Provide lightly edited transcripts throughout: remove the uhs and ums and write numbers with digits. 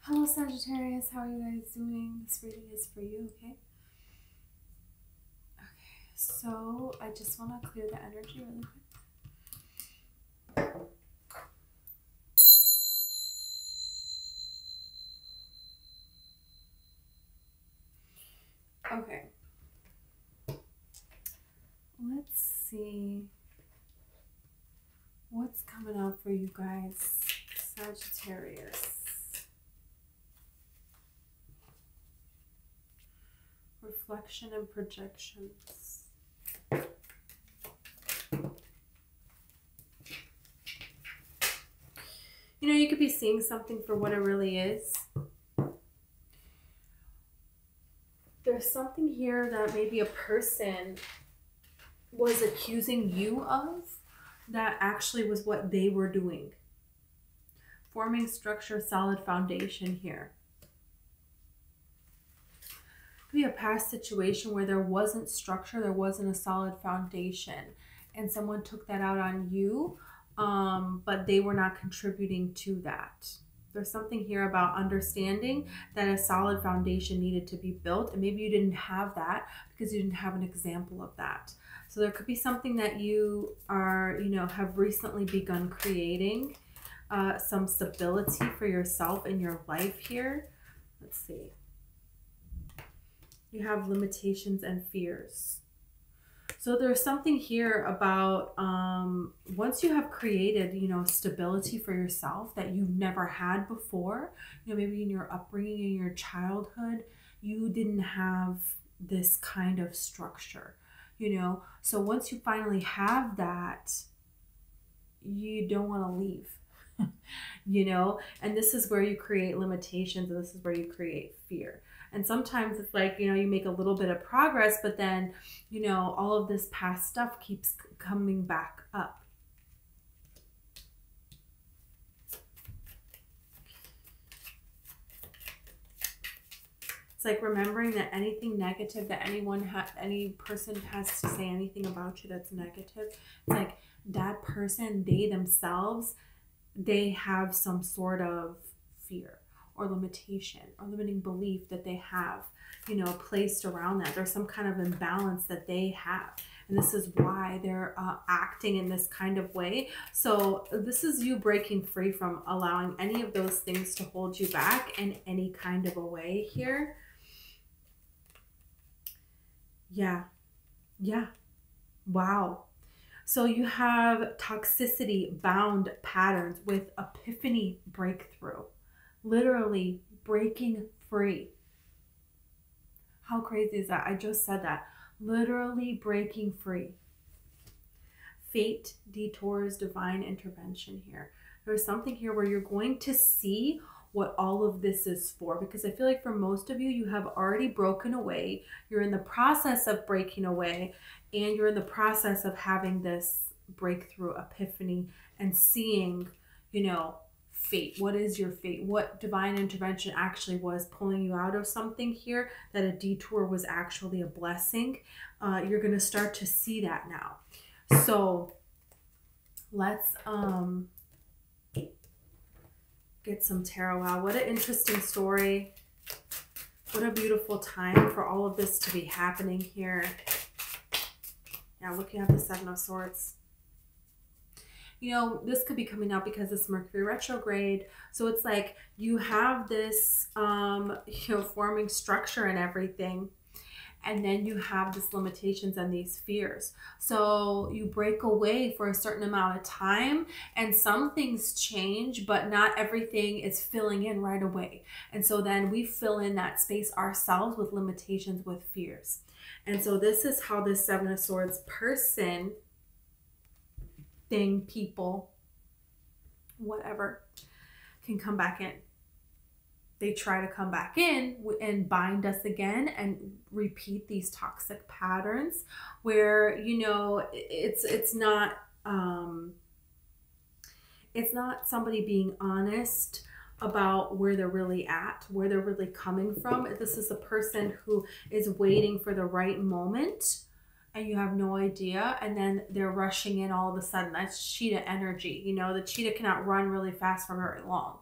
Hello Sagittarius, how are you guys doing? This reading is for you, okay? Okay, so I just want to clear the energy really quick. Okay. Let's see what's coming up for you guys, Sagittarius. Reflection and projections. You know, you could be seeing something for what it really is. There's something here that maybe a person was accusing you of that actually was what they were doing. Forming structure, solid foundation here. Could be a past situation where there wasn't structure, there wasn't a solid foundation, and someone took that out on you, but they were not contributing to that. There's something here about understanding that a solid foundation needed to be built, and maybe you didn't have that because you didn't have an example of that. So there could be something that you are, have recently begun creating, some stability for yourself in your life here. Let's see. You have limitations and fears. So there's something here about once you have created, stability for yourself that you've never had before, maybe in your upbringing, in your childhood, you didn't have this kind of structure, So once you finally have that, you don't want to leave, and this is where you create limitations, and this is where you create fear. And sometimes it's like, you make a little bit of progress, but then, all of this past stuff keeps coming back up. It's like remembering that anything negative that any person has to say anything about you that's negative, it's like that person, they themselves, they have some sort of fear or limitation or limiting belief that they have, placed around that. There's some kind of imbalance that they have. And this is why they're acting in this kind of way. So this is you breaking free from allowing any of those things to hold you back in any kind of a way here. Yeah. Wow. So you have toxicity, bound patterns with epiphany breakthrough. Literally breaking free. How crazy is that? I just said that. Literally breaking free. Fate, detours, divine intervention here. There's something here where you're going to see what all of this is for, because I feel like for most of you, you have already broken away. You're in the process of breaking away, and you're in the process of having this breakthrough epiphany and seeing, fate. What is your fate? What divine intervention actually was pulling you out of something here, that a detour was actually a blessing. You're going to start to see that now. So let's get some tarot out. What an interesting story. What a beautiful time for all of this to be happening here. Yeah, looking at the Seven of Swords. This could be coming out because it's Mercury retrograde. So it's like you have this, forming structure and everything. And then you have these limitations and these fears. So you break away for a certain amount of time, and some things change, but not everything is filling in right away. And so then we fill in that space ourselves with limitations, with fears. And so this is how this Seven of Swords person, thing, people, whatever, can come back in. They try to come back in and bind us again and repeat these toxic patterns where, it's not somebody being honest about where they're really at, where they're really coming from. This is a person who is waiting for the right moment, and you have no idea, and then they're rushing in all of a sudden. That's cheetah energy. The cheetah cannot run really fast for very long.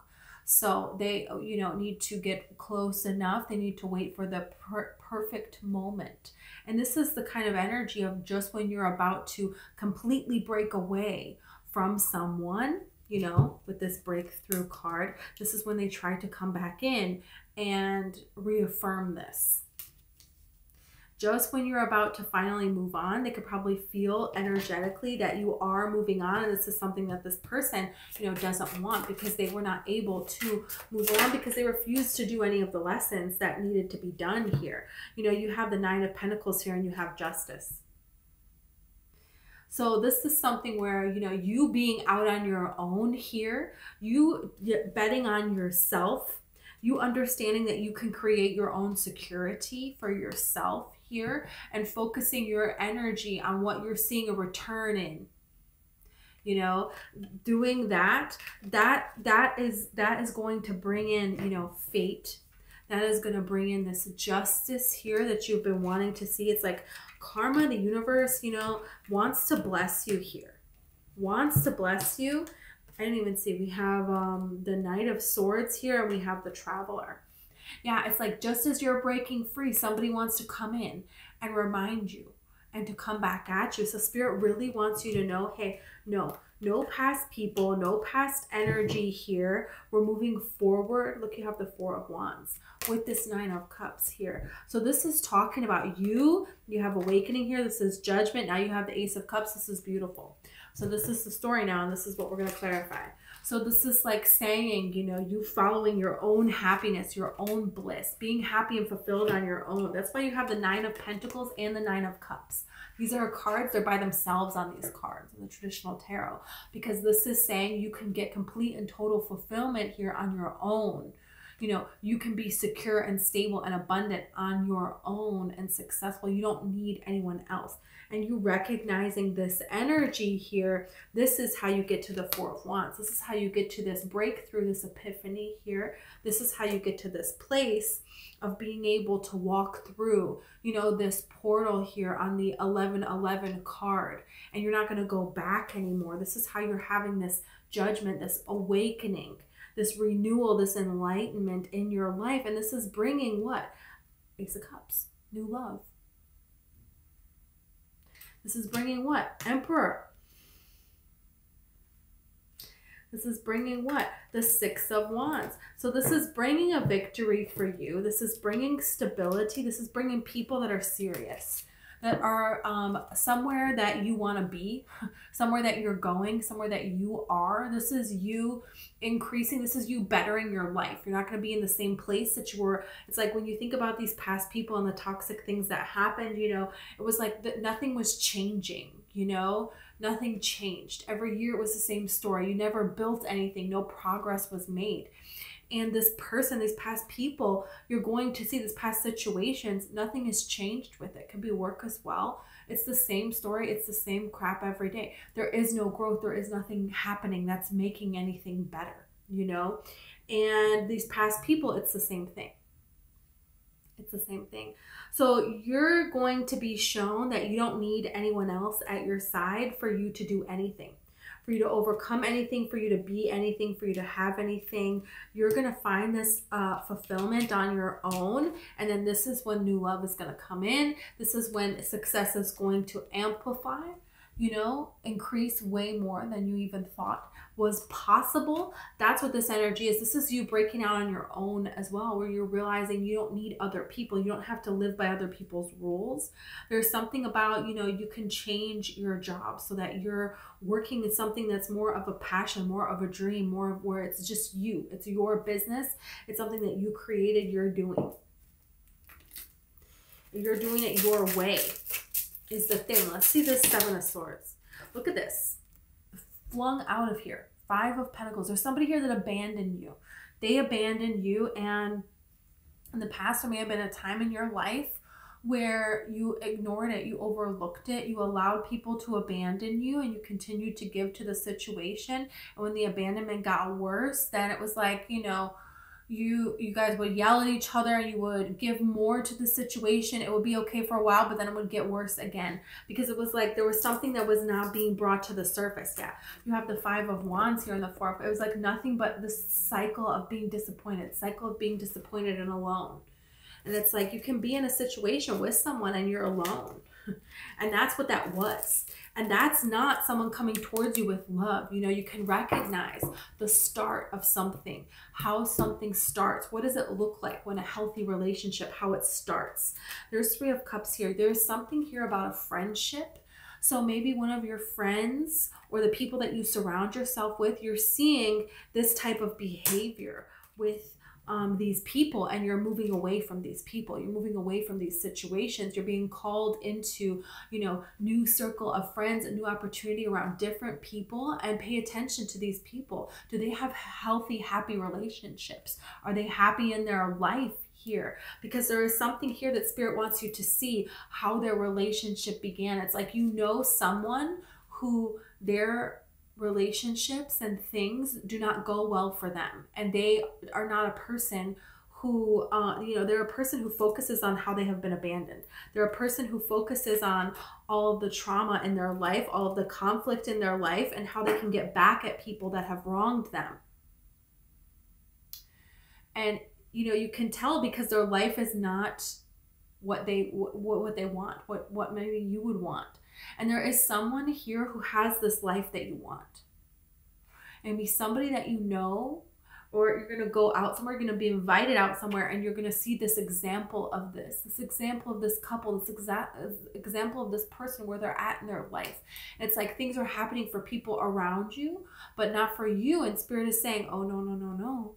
So they, you know, need to get close enough. They need to wait for the perfect moment. And this is the kind of energy of just when you're about to completely break away from someone, you know, with this breakthrough card. This is when they try to come back in and reaffirm this. Just when you're about to finally move on, they could probably feel energetically that you are moving on. And this is something that this person, you know, doesn't want, because they were not able to move on because they refused to do any of the lessons that needed to be done here. You know, you have the Nine of Pentacles here and you have Justice. So this is something where, you know, you being out on your own here, you betting on yourself, you understanding that you can create your own security for yourself here, and focusing your energy on what you're seeing a return in. You know, doing that is going to bring in, you know, fate. That is going to bring in this justice here that you've been wanting to see. It's like karma, the universe, you know, wants to bless you here. Wants to bless you. I didn't even see. We have the Knight of Swords here, and we have the Traveler. Yeah, it's like just as you're breaking free, somebody wants to come in and remind you and to come back at you. So Spirit really wants you to know, hey, no past people, no past energy here. We're moving forward. Look, you have the Four of Wands with this Nine of Cups here. So this is talking about you. You have awakening here. This is judgment. Now you have the Ace of Cups. This is beautiful. So this is the story now, and this is what we're going to clarify. So this is like saying, you know, you following your own happiness, your own bliss, being happy and fulfilled on your own. That's why you have the Nine of Pentacles and the Nine of Cups. These are cards, they're by themselves on these cards in the traditional tarot, because this is saying you can get complete and total fulfillment here on your own. You know, you can be secure and stable and abundant on your own and successful. You don't need anyone else. And you recognizing this energy here, this is how you get to the Four of Wands. This is how you get to this breakthrough, this epiphany here. This is how you get to this place of being able to walk through, you know, this portal here on the 1111 card. And you're not going to go back anymore. This is how you're having this judgment, this awakening, this renewal, this enlightenment in your life. And this is bringing what? Ace of Cups, new love. This is bringing what? Emperor. This is bringing what? The Six of Wands. So this is bringing a victory for you. This is bringing stability. This is bringing people that are serious, that are somewhere that you want to be, somewhere that you're going, somewhere that you are. This is you increasing. This is you bettering your life. You're not going to be in the same place that you were. It's like when you think about these past people and the toxic things that happened, you know, it was like nothing was changing, you know, nothing changed. Every year it was the same story. You never built anything. No progress was made. And this person, these past people, you're going to see these past situations, nothing has changed with it. It could be work as well. It's the same story. It's the same crap every day. There is no growth. There is nothing happening that's making anything better, you know? And these past people, it's the same thing. It's the same thing. So you're going to be shown that you don't need anyone else at your side for you to do anything, for you to overcome anything, for you to be anything, for you to have anything. You're going to find this fulfillment on your own. And then this is when new love is going to come in. This is when success is going to amplify, you know, increase way more than you even thought was possible. That's what this energy is. This is you breaking out on your own as well, where you're realizing you don't need other people. You don't have to live by other people's rules. There's something about, you know, you can change your job so that you're working in something that's more of a passion, more of a dream, more of where it's just you. It's your business. It's something that you created, you're doing. You're doing it your way is the thing. Let's see this Seven of Swords. Look at this. Flung out of here. Five of Pentacles. There's somebody here that abandoned you. They abandoned you, and in the past there may have been a time in your life where you ignored it, you overlooked it, you allowed people to abandon you, and you continued to give to the situation. And when the abandonment got worse, then it was like, you know, you guys would yell at each other and you would give more to the situation. It would be okay for a while, but then it would get worse again, because it was like there was something that was not being brought to the surface. Yeah, you have the 5 of Wands here in the 4th. It was like nothing but this cycle of being disappointed, and alone. And it's like you can be in a situation with someone and you're alone. And that's what that was. And that's not someone coming towards you with love. You know, you can recognize the start of something, how something starts. What does it look like when a healthy relationship, how it starts? There's 3 of Cups here. There's something here about a friendship. So maybe one of your friends or the people that you surround yourself with, you're seeing this type of behavior with these people, and you're moving away from these people. You're moving away from these situations. You're being called into, you know, new circle of friends, a new opportunity around different people, and pay attention to these people. Do they have healthy, happy relationships? Are they happy in their life here? Because there is something here that Spirit wants you to see how their relationship began. It's like, you know, someone who their relationships and things do not go well for them, and they are not a person who you know, they're a person who focuses on how they have been abandoned. They're a person who focuses on all of the trauma in their life, all of the conflict in their life, and how they can get back at people that have wronged them. And you know, you can tell because their life is not what they want, what maybe you would want. And there is someone here who has this life that you want. And be somebody that you know, or you're going to go out somewhere, you're going to be invited out somewhere, and you're going to see this example of this example of this couple, this example of this person where they're at in their life. And it's like things are happening for people around you, but not for you. And Spirit is saying, oh, no, no, no, no.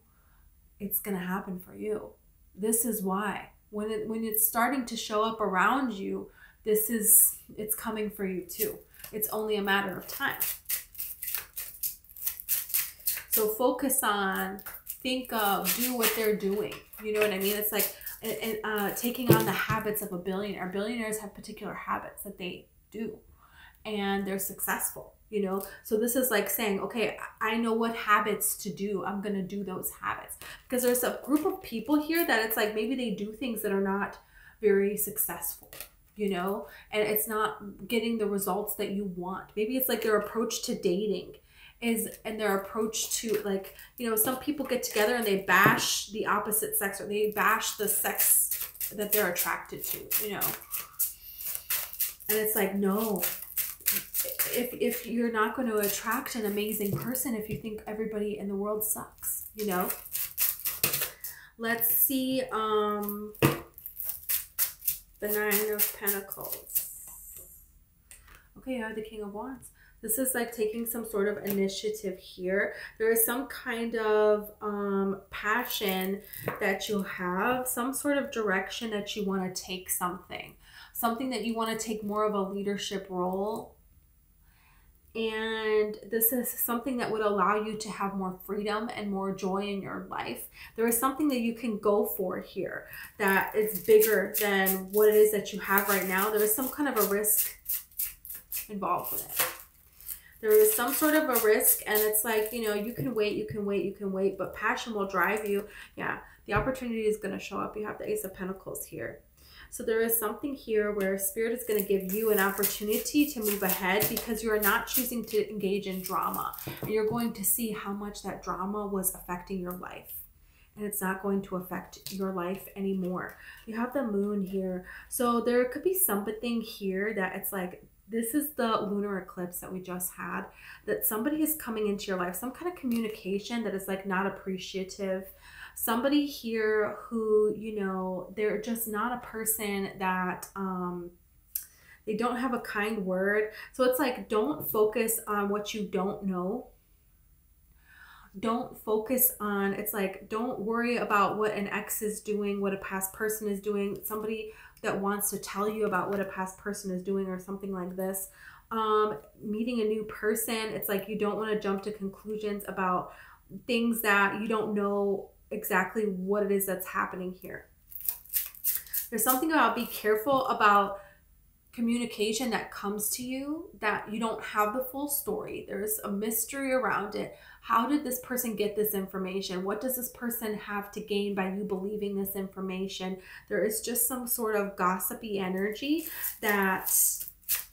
It's going to happen for you. This is why. When it's starting to show up around you, it's coming for you too. It's only a matter of time. So focus on, think of, do what they're doing. You know what I mean? It's like taking on the habits of a billionaire. Billionaires have particular habits that they do, and they're successful, you know? So this is like saying, okay, I know what habits to do. I'm going to do those habits. Because there's a group of people here that it's like maybe they do things that are not very successful, you know, and it's not getting the results that you want. Maybe it's like their approach to dating and their approach to, like, you know, some people get together and they bash the opposite sex, or they bash the sex that they're attracted to, you know. And it's like, no, if you're not going to attract an amazing person if you think everybody in the world sucks, you know. Let's see the 9 of Pentacles. Okay, I have the King of Wands. This is like taking some sort of initiative here. There is some kind of passion that you have, some sort of direction that you want to take something that you want to take more of a leadership role. And this is something that would allow you to have more freedom and more joy in your life. There is something that you can go for here that is bigger than what it is that you have right now. There is some kind of a risk involved with it. There is some sort of a risk, and it's like, you know, you can wait, but passion will drive you. Yeah, the opportunity is going to show up. You have the Ace of Pentacles here. So there is something here where Spirit is going to give you an opportunity to move ahead because you are not choosing to engage in drama. And you're going to see how much that drama was affecting your life. And it's not going to affect your life anymore. You have the Moon here. So there could be something here that it's like, this is the lunar eclipse that we just had, that somebody is coming into your life, some kind of communication that is like not appreciative. Somebody here who, you know, they're just not a person that, they don't have a kind word. So it's like, don't focus on what you don't know. Don't focus on, it's like, don't worry about what an ex is doing, what a past person is doing. Somebody that wants to tell you about what a past person is doing or something like this. Meeting a new person, it's like you don't want to jump to conclusions about things that you don't know exactly what it is that's happening here. There's something about be careful about communication that comes to you that you don't have the full story. There's a mystery around it. How did this person get this information? What does this person have to gain by you believing this information? There is just some sort of gossipy energy that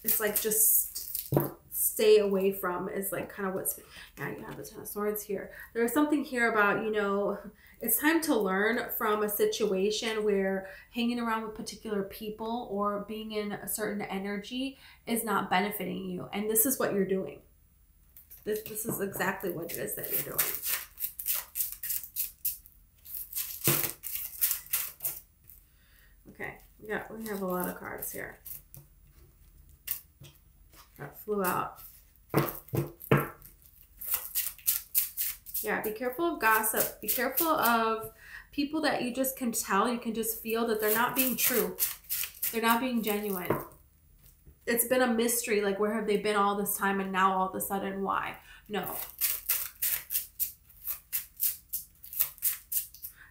it's like just stay away from, is like kind of what's, yeah, you have the Ten of Swords here. There's something here about, you know, it's time to learn from a situation where hanging around with particular people or being in a certain energy is not benefiting you. And this is what you're doing. This is exactly what it is that you're doing. Okay, we have a lot of cards here. That flew out. Yeah, be careful of gossip. Be careful of people that you just can tell, you can just feel that they're not being true. They're not being genuine. It's been a mystery, like where have they been all this time and now all of a sudden why? No.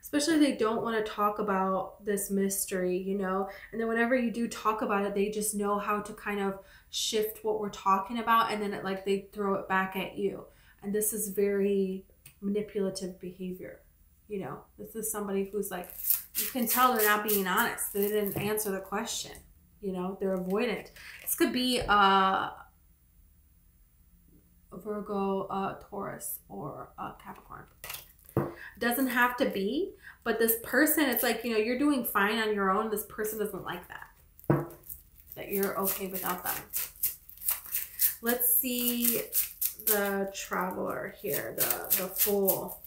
Especially if they don't want to talk about this mystery, you know, and then whenever you do talk about it, they just know how to kind of shift what we're talking about, and then it, like, they throw it back at you. And this is very manipulative behavior. You know, this is somebody who's like, you can tell they're not being honest. They didn't answer the question. You know, they're avoidant. This could be a Virgo, Taurus, or Capricorn. Doesn't have to be, but this person, it's like, you know, you're doing fine on your own. This person doesn't like that. That you're okay without them. Let's see the Traveler here, the Fool.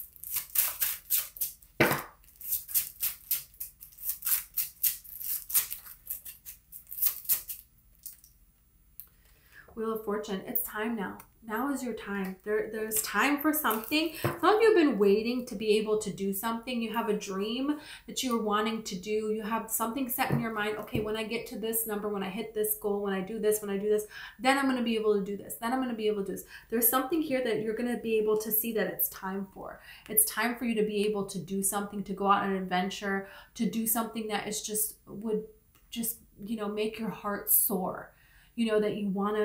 Wheel of Fortune. It's time now. Now is your time. There's time for something. Some of you have been waiting to be able to do something. You have a dream that you're wanting to do. You have something set in your mind. Okay, when I get to this number, when I hit this goal, when I do this, then I'm going to be able to do this. Then I'm going to be able to do this. There's something here that you're going to be able to see that it's time for. It's time for you to be able to do something, to go out on an adventure, to do something that is would just, you know, make your heart soar. You know, that you want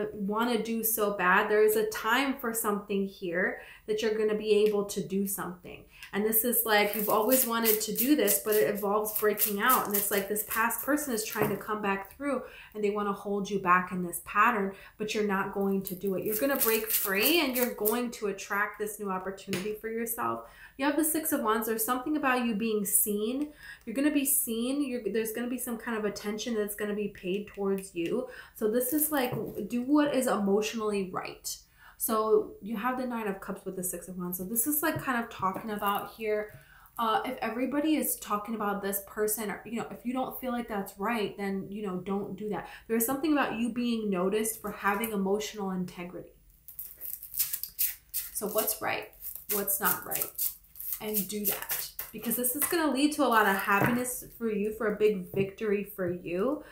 to do so bad. There is a time for something here that you're going to be able to do something. And this is like, you've always wanted to do this, but it involves breaking out. And it's like this past person is trying to come back through and they want to hold you back in this pattern, but you're not going to do it. You're going to break free and you're going to attract this new opportunity for yourself. You have the Six of Wands. There's something about you being seen. You're going to be seen. There's going to be some kind of attention that's going to be paid towards you. So this is like, do what is emotionally right. So you have the Nine of Cups with the Six of Wands. So this is like kind of talking about here, if everybody is talking about this person, or, you know, if you don't feel like that's right, then, you know, don't do that. There's something about you being noticed for having emotional integrity. So what's right? What's not right? And do that, because this is going to lead to a lot of happiness for you, for a big victory for you,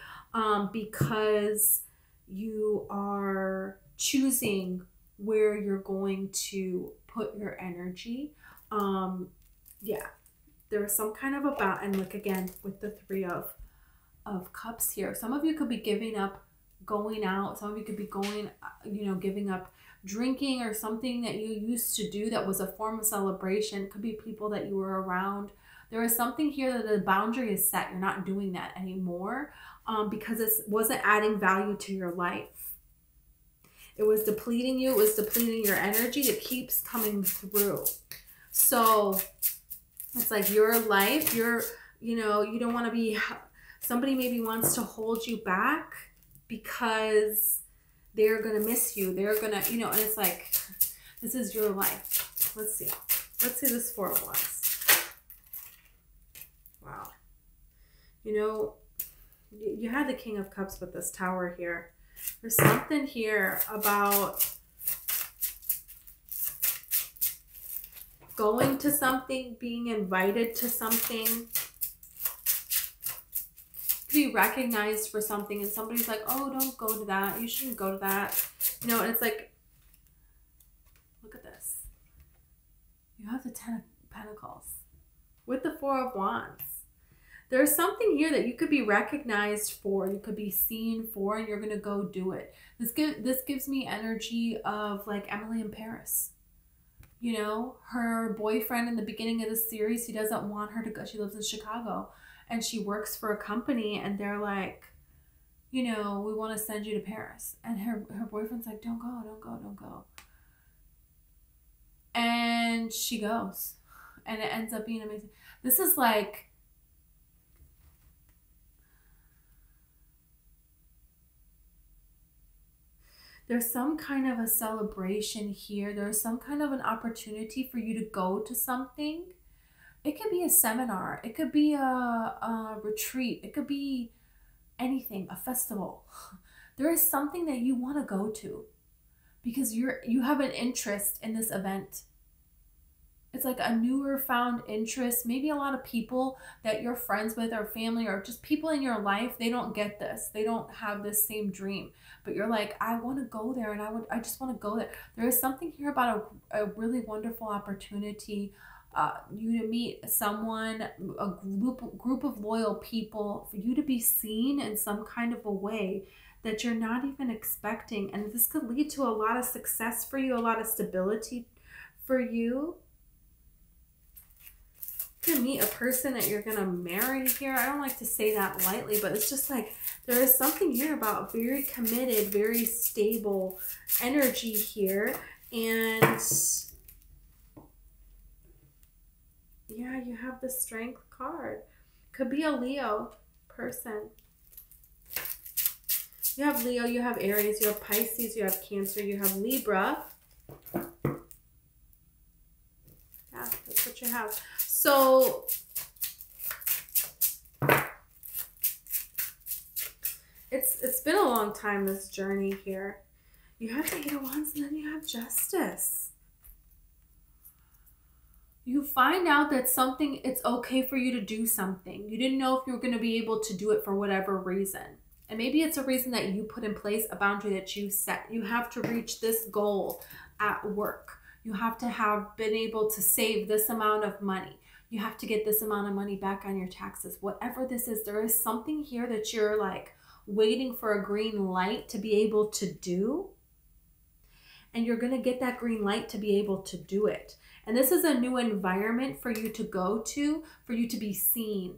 because you are choosing where you're going to put your energy. Yeah, there's some kind of and look again with the Three of Cups here. Some of you could be giving up going out. Some of you could be going, you know, giving up drinking or something that you used to do that was a form of celebration. It could be people that you were around. There is something here that the boundary is set. You're not doing that anymore because it wasn't adding value to your life. It was depleting you. It was depleting your energy. It keeps coming through. So it's like your life, you know, you don't want to be, somebody maybe wants to hold you back because they're going to miss you. They're going to, you know, and it's like, this is your life. Let's see. Let's see this Four of Wands. Wow. You know, you had the King of Cups with this Tower here. There's something here about going to something, being invited to something, be recognized for something, and somebody's like, oh, don't go to that, you shouldn't go to that, you know. And it's like, look at this, you have the Ten of Pentacles with the Four of Wands. There's something here that you could be recognized for, you could be seen for, and you're going to go do it. This gives me energy of like Emily in Paris. You know, her boyfriend in the beginning of the series, he doesn't want her to go. She lives in Chicago and she works for a company, and they're like, you know, we want to send you to Paris. And her boyfriend's like, don't go, don't go, don't go. And she goes. And it ends up being amazing. This is like, there's some kind of a celebration here. There's some kind of an opportunity for you to go to something. It could be a seminar. It could be a retreat. It could be anything, a festival. There is something that you want to go to because you have an interest in this event. It's like a newer found interest. Maybe a lot of people that you're friends with or family or just people in your life, they don't get this. They don't have this same dream. But you're like, I want to go there, and I just want to go there. There is something here about a really wonderful opportunity, you to meet someone, a group of loyal people, for you to be seen in some kind of a way that you're not even expecting. And this could lead to a lot of success for you, a lot of stability for you. You're gonna meet a person that you're gonna marry here. I don't like to say that lightly, but it's just like there is something here about very committed, very stable energy here. And yeah, you have the Strength card. Could be a Leo person. You have Leo, you have Aries, you have Pisces, you have Cancer, you have Libra. Yeah, that's what you have. So it's been a long time, this journey here. You have the Eight of Wands, and then you have Justice. You find out that something, it's okay for you to do something. You didn't know if you were going to be able to do it for whatever reason. And maybe it's a reason that you put in place, a boundary that you set. You have to reach this goal at work. You have to have been able to save this amount of money. You have to get this amount of money back on your taxes. Whatever this is, there is something here that you're like waiting for a green light to be able to do. And you're going to get that green light to be able to do it. And this is a new environment for you to go to, for you to be seen.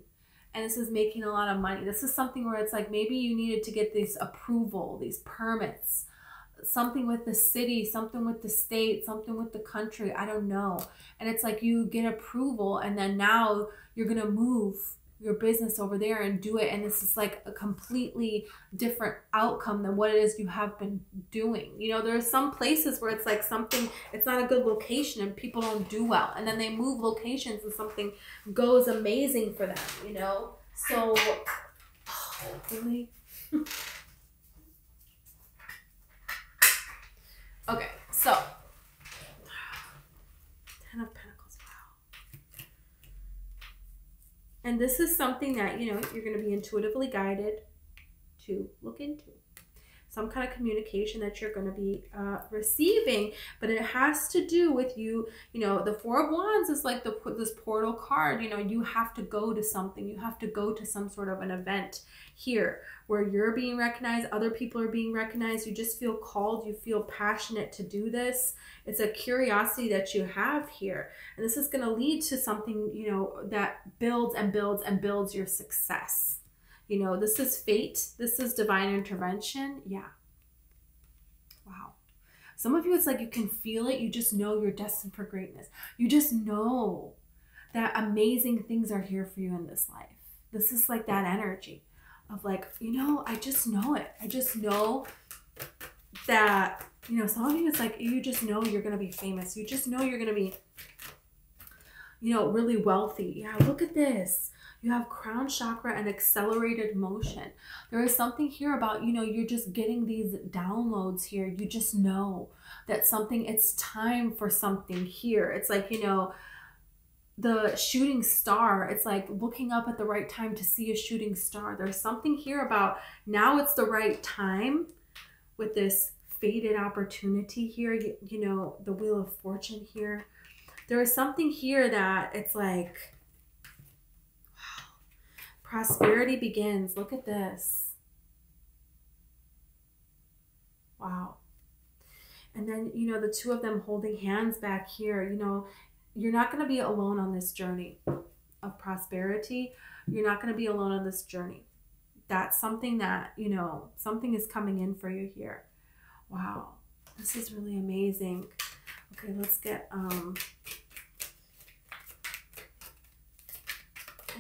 And this is making a lot of money. This is something where it's like maybe you needed to get this approval, these permits, something with the city, something with the state, something with the country, I don't know. And it's like you get approval, and then now you're going to move your business over there and do it. And this is like a completely different outcome than what it is you have been doing. You know, there's some places where it's like something, it's not a good location and people don't do well. And then they move locations and something goes amazing for them, you know? So, oh, really? Okay, so 10 of Pentacles, wow. And this is something that, you know, you're going to be intuitively guided to look into. Some kind of communication that you're going to be receiving, but it has to do with you. You know, the Four of Wands is like this portal card. You know, you have to go to something. You have to go to some sort of an event here where you're being recognized, other people are being recognized. You just feel called. You feel passionate to do this. It's a curiosity that you have here. And this is going to lead to something, you know, that builds and builds and builds your success. You know, this is fate. This is divine intervention. Yeah. Wow. Some of you, it's like you can feel it. You just know you're destined for greatness. You just know that amazing things are here for you in this life. This is like that energy of like, you know, I just know it. I just know that, you know, some of you, it's like you just know you're going to be famous. You just know you're going to be, you know, really wealthy. Yeah, look at this. You have crown chakra and accelerated motion. There is something here about, you know, you're just getting these downloads here. You just know that something, it's time for something here. It's like, you know, the shooting star, it's like looking up at the right time to see a shooting star. There's something here about now it's the right time with this fated opportunity here. You know, the Wheel of Fortune here. There is something here that it's like, Prosperity begins. Look at this. Wow. And then, you know, the two of them holding hands back here, you know, you're not going to be alone on this journey of prosperity. You're not going to be alone on this journey. That's something that, you know, something is coming in for you here. Wow. This is really amazing. Okay, let's get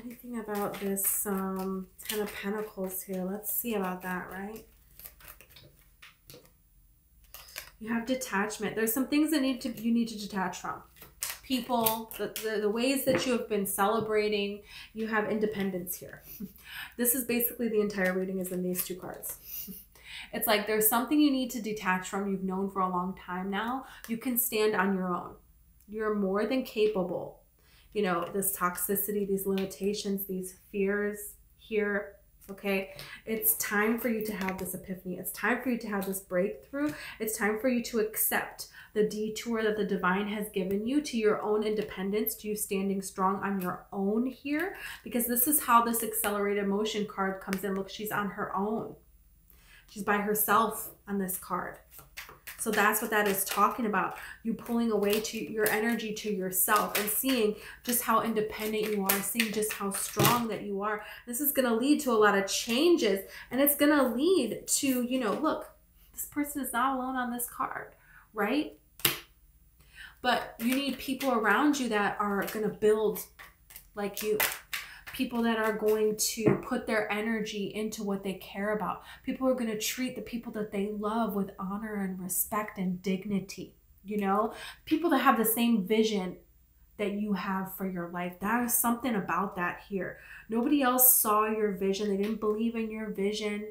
anything about this Ten of Pentacles here. Let's see about that, right? You have detachment. There's some things that you need to detach from. People, the ways that you have been celebrating. You have independence here. This is basically the entire reading is in these two cards. It's like there's something you need to detach from. You've known for a long time now. You can stand on your own. You're more than capable. You know, this toxicity, these limitations, these fears here. Okay, it's time for you to have this epiphany. It's time for you to have this breakthrough. It's time for you to accept the detour that the divine has given you to your own independence, to you standing strong on your own here, because this is how this accelerated motion card comes in. Look, she's on her own. She's by herself on this card. So that's what that is talking about. You pulling away to your energy to yourself and seeing just how independent you are, seeing just how strong that you are. This is going to lead to a lot of changes, and it's going to lead to, you know, look, this person is not alone on this card, right? But you need people around you that are going to build like you. People that are going to put their energy into what they care about. People who are going to treat the people that they love with honor and respect and dignity. You know, people that have the same vision that you have for your life. There is something about that here. Nobody else saw your vision. They didn't believe in your vision.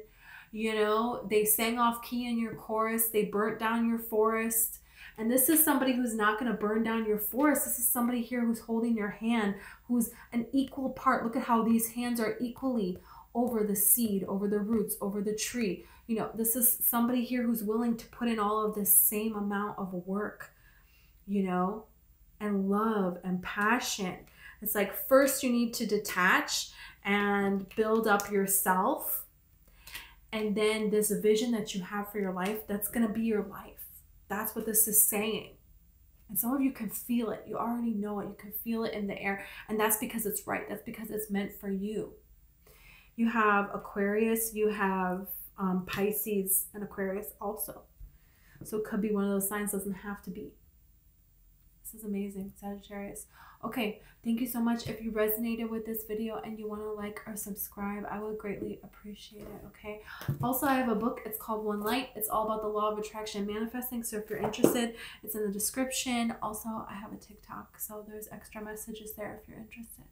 You know, they sang off key in your chorus. They burnt down your forest. And this is somebody who's not going to burn down your forest. This is somebody here who's holding your hand, who's an equal part. Look at how these hands are equally over the seed, over the roots, over the tree. You know, this is somebody here who's willing to put in all of this same amount of work, you know, and love and passion. It's like first you need to detach and build up yourself. And then this vision that you have for your life, that's going to be your life. That's what this is saying. And some of you can feel it. You already know it. You can feel it in the air. And that's because it's right. That's because it's meant for you. You have Aquarius. You have Pisces and Aquarius also. So it could be one of those signs. Doesn't have to be. This is amazing, Sagittarius. Okay, thank you so much. If you resonated with this video and you want to like or subscribe, I would greatly appreciate it, okay? Also, I have a book. It's called One Light. It's all about the law of attraction and manifesting. So if you're interested, it's in the description. Also, I have a TikTok, so there's extra messages there if you're interested.